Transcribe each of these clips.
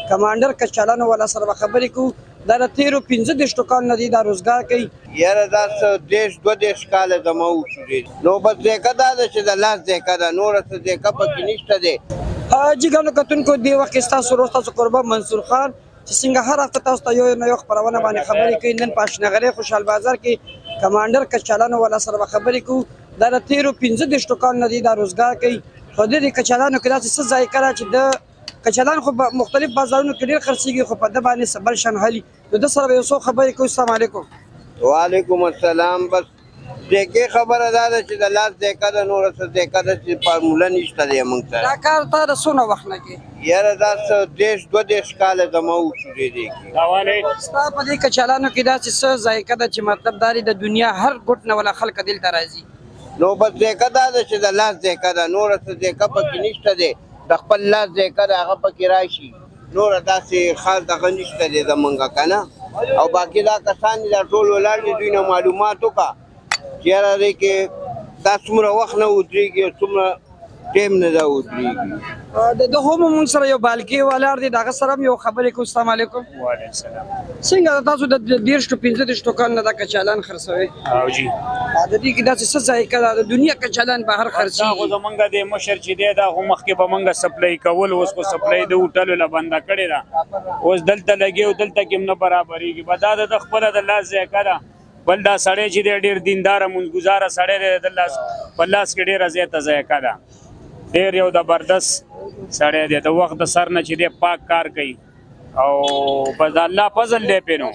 کمانډر کچالانو والا سره خبرې کوو. دا د تېرو 15 کالو نه دی دا روزګار کوي. یاره دا څه 22 کاله زما وشو دی نو بس ځایکه دا ده چې د لاس ځایکه ده نوره څه ځایکه پکې نشته دی. جی ګرانو کتونکو دې وخت کې ستاسو ورور ستاسو قربان منصور خان چې څنګه هر هفته تاسو ته یو نه یو خپرونه باندې خبرې کوي. نن په اشنغرۍ خوشحال بازار کې کمانډر کچالانو والا سره خبرې کوو. دا د تېرو 15 کالو نه دی دا روزګار کوي. خو د دې کچالانو کې داسې څه ذایقه ده چې د کچالان خو مختلف بازارونو کې ډېر خرڅېږي خو په ده باندې بل شان حلي. نو ده سره به یو څو خبرې کوو. السلام علیکم. وعلیکم السلام. بس ځایکې خبره دا ده چې د لاس ځایکه ده نوره څه ځایکه ده چې فارموله نشته دی موږ سره. دا کار تا د څونه وخت نه کوي؟ یاره دا څه 22 کاله زما وشو دی دی کې. ستا په دې کچالانو کې داسې څه ذایقه ده چې مطلب دا د دنیا هر ګوټ نه ولا خلک دلته راځي؟ نو بس ځایکه دا ده چې د لاس ځایکه ده نوره څه ځایکه پکې نشته دی. د خپل لاس ځایکه ده هغه پکې راشي نوره داسې خاص دغه نشته دی زمونږ که نه. او باقي دا کسان دي دا ټول ولاړ دي دوی نه معلومات وکړه چې یاره دی کې دا څومره وخت نه ودرېږي او څومره ټایم نه دا ودرېږي. د هم مونږ سره یو بالکي ولاړ دی د هغه سره هم یو خبرې کوو. السلام علیکم. وعلیکم السلام. څنګه تاسو د 15 کالو نه دا کچالان خرڅوئ؟ او جی د دې کې داسې څه ذایقه ده؟ د دنیا کچالان بهر دا خو خرڅېږي. زمونږ د مشر چې دی دا خو مخکې به مونږ سپلای کول اوس خو سپلای د هوټلو له بنده کړې ده اوس دلته لګي او دلته کې هم نه برابرېږي. به دا د خپله د لاس ذایقه ده. بل دا سړی چې دی ډېر دینداره مونځګزاره سړی دی د لاس په لاس کې ډېره زیاته ذایقه ده. ډېر یو زبردست سړی دی د وخت د سر نه چې دی پاک کار کوي او بس د الله فضل دی پې نو.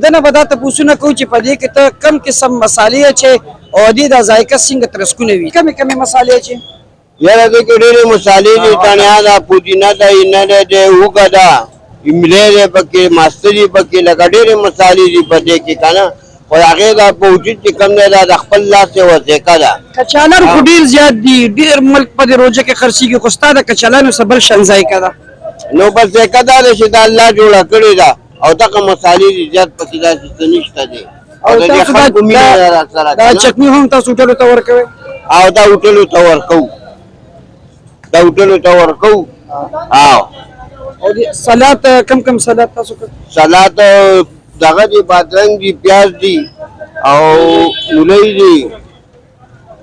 دنه به دا تپوسونه کوو چې په دې کې ته کم قسم مسالې اچې او دې دا ذایقه څنګه ترسکونه وي؟ کمې مسالې اچې؟ یاره دې کې ډېرې مسالې دي. دڼیا ده، پودینه ده، اینه دی، هوږه ده، املی دی پکې، ماسته دي پکې، لکه ډېرې مسالې دي په دې کې که نه. خو هغې دا په وجود چې کوم دی دا د خپل لاس یوه ذایقه ده. کچالان خو ډېر زیات دي ډېر ملک په دې روژه کې خرڅېږي خو ستا د کچالانو څه بل شان ذایقه ده؟ نو بس ذایقه دا ده چې دا الله جوړه کړې ده او دغه مسالې دي زیات پکې داسې څه نشته دی. او تاسو دا چټني هم تاسو هوټلو ته ورکوئ؟ او دا هوټلو ته ورکوو. او سلاد کم سلاد تاسو کوئ؟ سلاد دغه دي، بادرنګ دي، پیاز دي او مولی دي،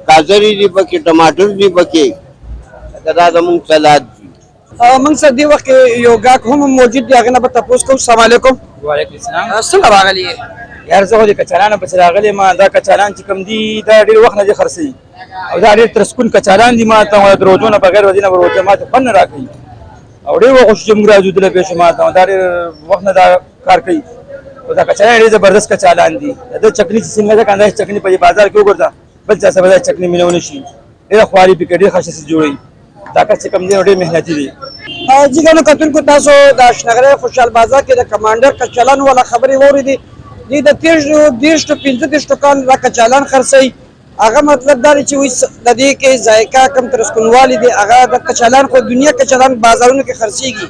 گاذرې دي پکې، ټماټر دي پکې. دا زموږ سلاد دي. موږ سره دې وخت کې یو ګاهک هم موجود دی هغې نه به تپوس کوو. السلام علیکم. وعلیکم السلام. څنګه راغلي یې؟ یار زه خو د کچالانو پسې راغلی ما. دا کچالان چې کوم دي دا ډېر وخت نه دي خرڅوي او دا ډېر ترسکون کچالان دي. ما ته د روژو نه بغیر ورځې نه روژه ما ته خوند نه راکوي او ډېر وخت چې موږ راځو دله پېښ ما ته دا ډېر وخت نه دا کار کوي. او دا کچالان ډېر زبردست کچالان دي. د چکني چې څنګه ده که اندازې چکني په دې بازار کې وګورځه بل چا سره به دا چکني مینه ونه شي. ډېره خواري پکې ډېر ښه شي جوړوي. دا کس چې کوم دی ډېر محنتي دی. جی ګرانو کتونکو تاسو د اشنغرۍ خوشحال بازار کې د کمانډر کچالانو والا خبرې واورېدې. دوی د تېرو 15 کالو دا کچالان خرڅوي. هغه مطلب دا دی چې د دې کې ذایقه کم ترسکونوالي دی. هغه د کچالان خو دنیا کچالان بازارونو کې خرڅېږي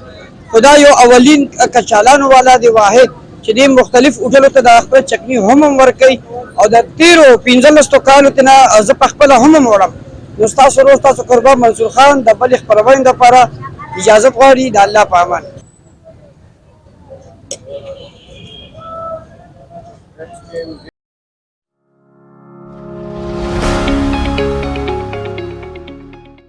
خو دا یو اولین کچالانو والا دی واحد چې دې مختلف هوټلو ته د خپل چکني هم ورکوي او د تېرو 15 کالو ته نه زه په خپله هم وړم. نو ستاسو ورور ستاسو قربان منصور خان د بلې خپرونې دپاره اجازت غواړي. د الله په امان.